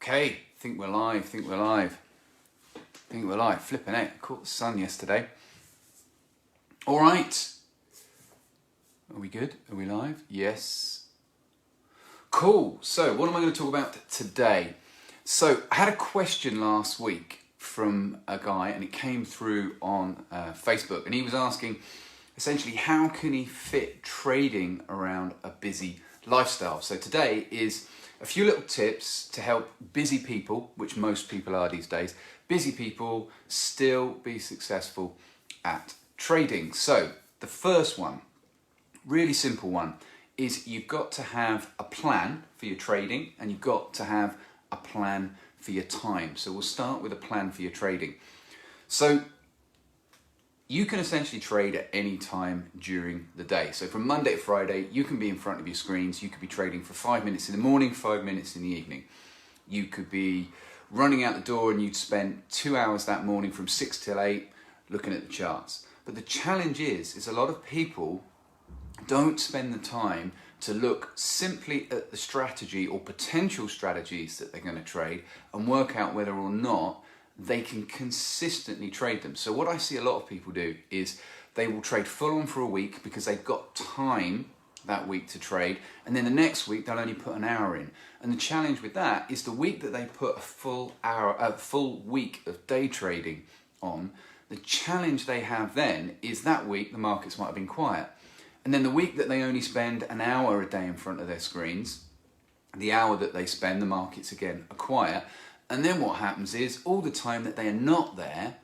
Okay, think we're live, think we're live. Think we're live. Flipping it. Caught the sun yesterday. All right. Are we good? Are we live? Yes. Cool. So what am I going to talk about today? So I had a question last week from a guy, and it came through on Facebook, and he was asking essentially how can he fit trading around a busy lifestyle. So today is a few little tips to help busy people, which most people are these days, busy people still be successful at trading. So the first one, really simple one, is you've got to have a plan for your trading and you've got to have a plan for your time. So we'll start with a plan for your trading. So you can essentially trade at any time during the day. So from Monday to Friday, you can be in front of your screens. You could be trading for 5 minutes in the morning, 5 minutes in the evening. You could be running out the door and you'd spend 2 hours that morning from 6 till 8 looking at the charts. But the challenge is a lot of people don't spend the time to look simply at the strategy or potential strategies that they're going to trade and work out whether or not they can consistently trade them. So what I see a lot of people do is they will trade full on for a week because they've got time that week to trade, and then the next week they'll only put an hour in. And the challenge with that is the week that they put a full week of day trading on, the challenge they have then is that week the markets might have been quiet. And then the week that they only spend an hour a day in front of their screens, the hour that they spend, the markets again are quiet. And then what happens is all the time that they are not there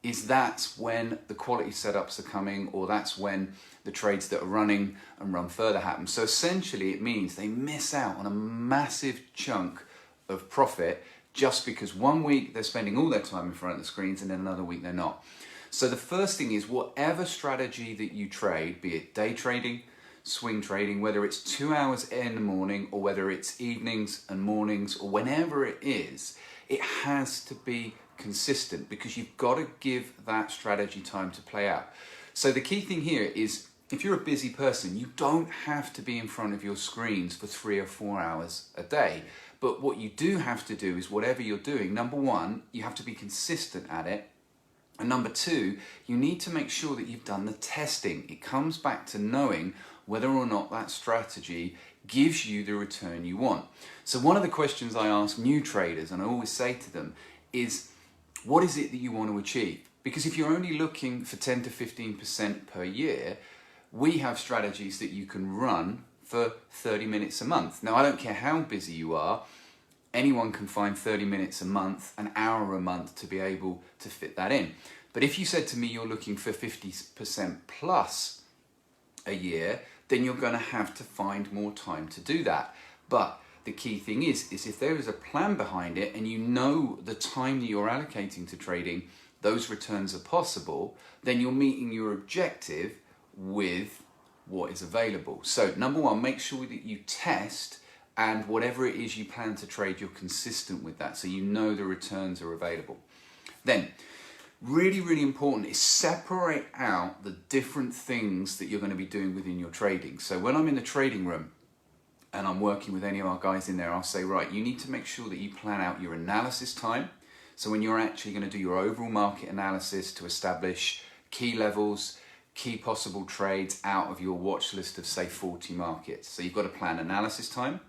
is that's when the quality setups are coming, or that's when the trades that are running and run further happen. So essentially it means they miss out on a massive chunk of profit just because one week they're spending all their time in front of the screens and then another week they're not. So the first thing is whatever strategy that you trade, be it day trading, swing trading, whether it's 2 hours in the morning or whether it's evenings and mornings or whenever it is, it has to be consistent because you've got to give that strategy time to play out. So the key thing here is if you're a busy person, you don't have to be in front of your screens for 3 or 4 hours a day. But what you do have to do is whatever you're doing, number one, you have to be consistent at it. And number two, you need to make sure that you've done the testing. It comes back to knowing whether or not that strategy gives you the return you want. So one of the questions I ask new traders, and I always say to them, is what is it that you want to achieve? Because if you're only looking for 10 to 15% per year, we have strategies that you can run for 30 minutes a month. Now, I don't care how busy you are, anyone can find 30 minutes a month, an hour a month to be able to fit that in. But if you said to me you're looking for 50% plus a year, then you're going to have to find more time to do that. But the key thing is if there is a plan behind it and you know the time that you're allocating to trading, those returns are possible, then you're meeting your objective with what is available. So number one, make sure that you test, and whatever it is you plan to trade, you're consistent with that so you know the returns are available. Then, really, really important is separate out the different things that you're going to be doing within your trading. So when I'm in the trading room and I'm working with any of our guys in there, I'll say, right, you need to make sure that you plan out your analysis time. So when you're actually going to do your overall market analysis to establish key levels, key possible trades out of your watch list of say 40 markets. So you've got to plan analysis time.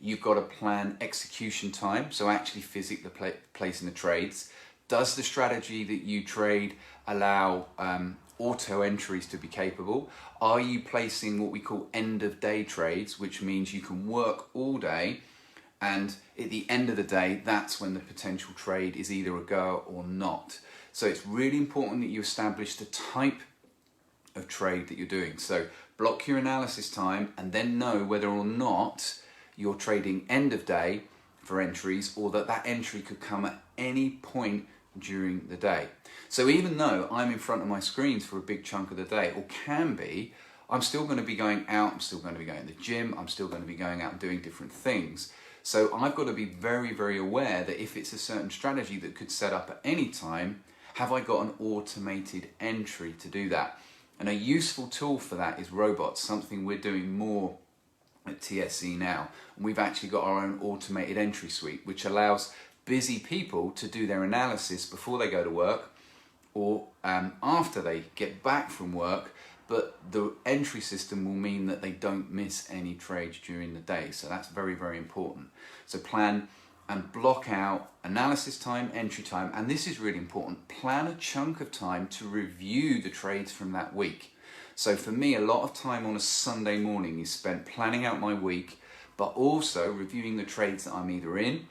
You've got to plan execution time, so actually physically placing the trades. Does the strategy that you trade allow auto entries to be capable? Are you placing what we call end of day trades, which means you can work all day and at the end of the day, that's when the potential trade is either a go or not. So it's really important that you establish the type of trade that you're doing. So block your analysis time and then know whether or not you're trading end of day for entries, or that entry could come at any point during the day. So even though I'm in front of my screens for a big chunk of the day, or can be, I'm still going to be going out, I'm still going to be going to the gym, I'm still going to be going out and doing different things. So I've got to be very, very aware that if it's a certain strategy that could set up at any time, have I got an automated entry to do that? And a useful tool for that is robots, something we're doing more at TSC now. And we've actually got our own automated entry suite, which allows busy people to do their analysis before they go to work or after they get back from work. But the entry system will mean that they don't miss any trades during the day. So that's very, very important. So plan and block out analysis time, entry time, and this is really important. Plan a chunk of time to review the trades from that week. So for me, a lot of time on a Sunday morning is spent planning out my week, but also reviewing the trades that I'm either in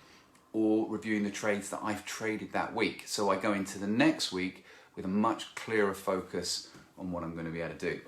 or reviewing the trades that I've traded that week. So I go into the next week with a much clearer focus on what I'm going to be able to do.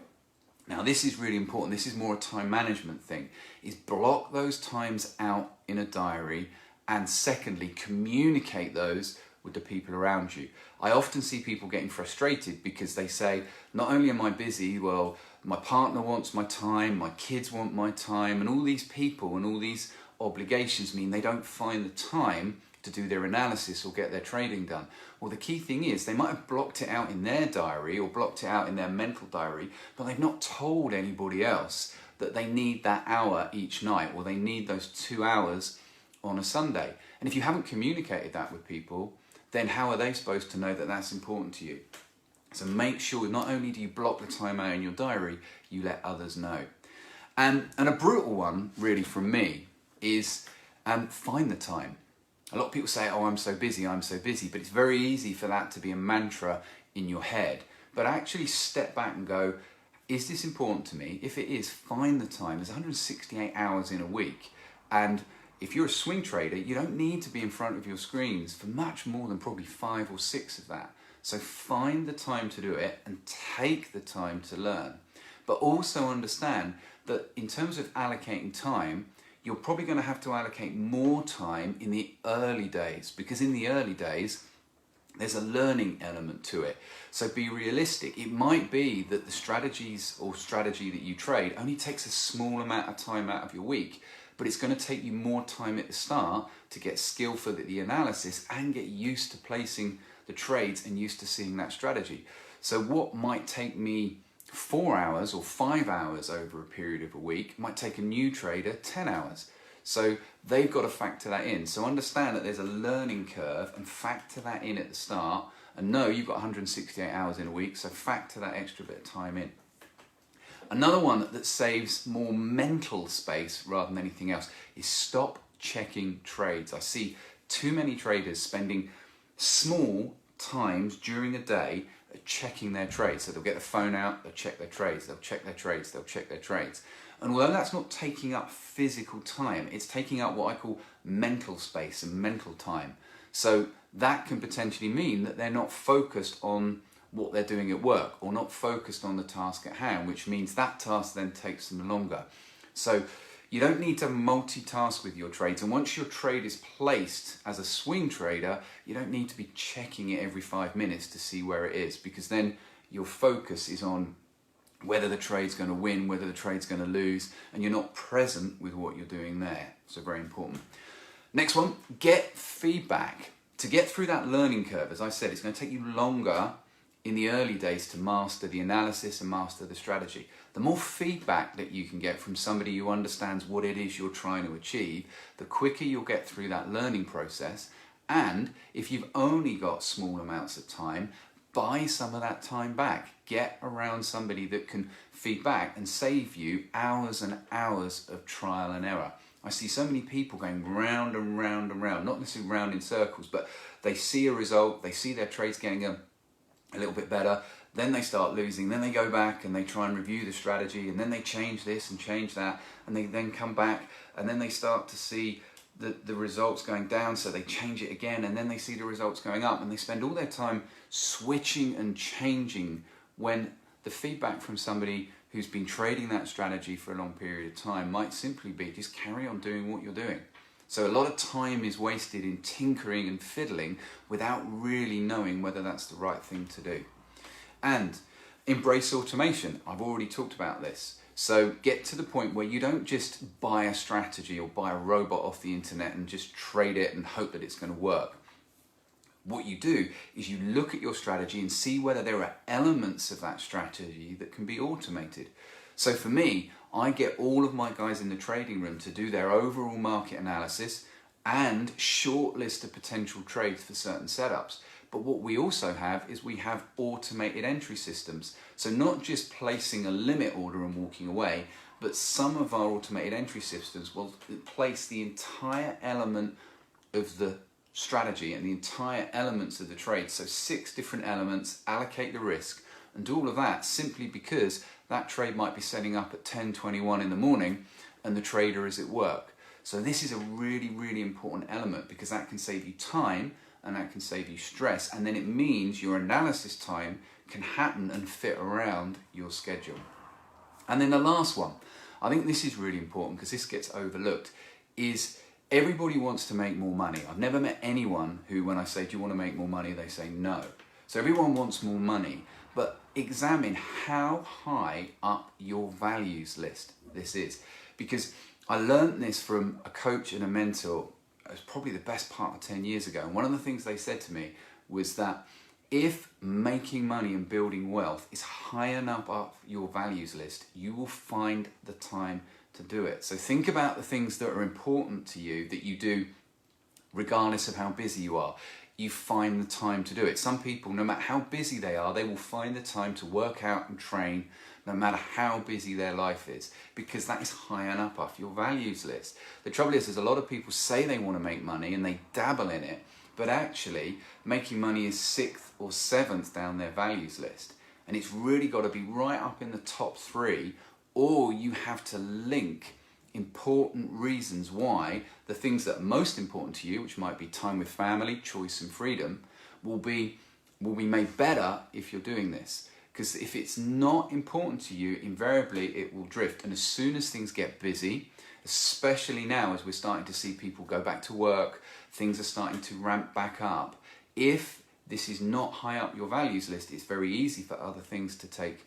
Now this is really important. This is more a time management thing, is block those times out in a diary, and secondly, communicate those with the people around you. I often see people getting frustrated because they say, not only am I busy, well, my partner wants my time, my kids want my time, and all these people and all these obligations mean they don't find the time to do their analysis or get their trading done. Well, the key thing is they might have blocked it out in their diary or blocked it out in their mental diary, but they've not told anybody else that they need that hour each night, or they need those 2 hours on a Sunday. And if you haven't communicated that with people, then how are they supposed to know that that's important to you? So make sure not only do you block the time out in your diary, you let others know. And a brutal one, really, from me is find the time. A lot of people say, oh, I'm so busy, but it's very easy for that to be a mantra in your head. But actually step back and go, is this important to me? If it is, find the time. There's 168 hours in a week. And if you're a swing trader, you don't need to be in front of your screens for much more than probably 5 or 6 of that. So find the time to do it and take the time to learn. But also understand that in terms of allocating time, you're probably going to have to allocate more time in the early days, because in the early days, there's a learning element to it. So be realistic. It might be that the strategies or strategy that you trade only takes a small amount of time out of your week, but it's going to take you more time at the start to get skillful at the analysis and get used to placing the trades and used to seeing that strategy. So what might take me 4 hours or 5 hours over a period of a week might take a new trader 10 hours. So they've got to factor that in. So understand that there's a learning curve and factor that in at the start. And know you've got 168 hours in a week, so factor that extra bit of time in. Another one that saves more mental space rather than anything else is stop checking trades. I see too many traders spending small times during a day checking their trades. So they'll get the phone out, they'll check their trades, they'll check their trades, they'll check their trades. And although that's not taking up physical time, it's taking up what I call mental space and mental time. So that can potentially mean that they're not focused on what they're doing at work or not focused on the task at hand, which means that task then takes them longer. So you don't need to multitask with your trades. And once your trade is placed as a swing trader, you don't need to be checking it every 5 minutes to see where it is, because then your focus is on whether the trade's going to win, whether the trade's going to lose, and you're not present with what you're doing there. So very important. Next one, get feedback. To get through that learning curve, as I said, it's going to take you longer in the early days to master the analysis and master the strategy. The more feedback that you can get from somebody who understands what it is you're trying to achieve, the quicker you'll get through that learning process. And if you've only got small amounts of time, buy some of that time back. Get around somebody that can feed back and save you hours and hours of trial and error. I see so many people going round and round and round, not necessarily round in circles, but they see a result, they see their trades getting a little bit better, then they start losing, then they go back and they try and review the strategy, and then they change this and change that, and they then come back and then they start to see the results going down, so they change it again, and then they see the results going up, and they spend all their time switching and changing when the feedback from somebody who's been trading that strategy for a long period of time might simply be just carry on doing what you're doing. So a lot of time is wasted in tinkering and fiddling without really knowing whether that's the right thing to do. And embrace automation. I've already talked about this. So get to the point where you don't just buy a strategy or buy a robot off the internet and just trade it and hope that it's going to work. What you do is you look at your strategy and see whether there are elements of that strategy that can be automated. So for me, I get all of my guys in the trading room to do their overall market analysis and shortlist of potential trades for certain setups. But what we also have is we have automated entry systems. So not just placing a limit order and walking away, but some of our automated entry systems will place the entire element of the strategy and the entire elements of the trade. So 6 different elements, allocate the risk, and do all of that simply because that trade might be setting up at 10:21 in the morning and the trader is at work. So this is a really, really important element because that can save you time and that can save you stress, and then it means your analysis time can happen and fit around your schedule. And then the last one, I think this is really important because this gets overlooked, is everybody wants to make more money. I've never met anyone who, when I say, do you want to make more money, they say no. So everyone wants more money, but examine how high up your values list this is. Because I learned this from a coach and a mentor. It was probably the best part of 10 years ago. And one of the things they said to me was that if making money and building wealth is high enough up your values list, you will find the time to do it. So think about the things that are important to you that you do regardless of how busy you are. You find the time to do it. Some people, no matter how busy they are, they will find the time to work out and train no matter how busy their life is, because that is high enough off your values list. The trouble is, a lot of people say they want to make money and they dabble in it, but actually making money is 6th or 7th down their values list. And it's really got to be right up in the top 3, or you have to link important reasons why the things that are most important to you, which might be time with family, choice and freedom, will be made better if you're doing this. Because if it's not important to you, invariably it will drift. And as soon as things get busy, especially now as we're starting to see people go back to work, things are starting to ramp back up. If this is not high up your values list, it's very easy for other things to take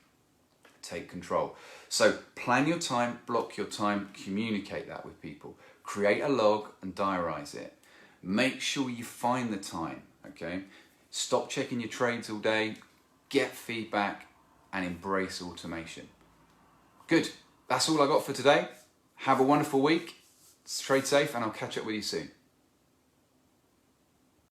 control. So plan your time, block your time, communicate that with people. Create a log and diarize it. Make sure you find the time, okay? Stop checking your trades all day, get feedback, and embrace automation. Good, that's all I got for today. Have a wonderful week, trade safe, and I'll catch up with you soon.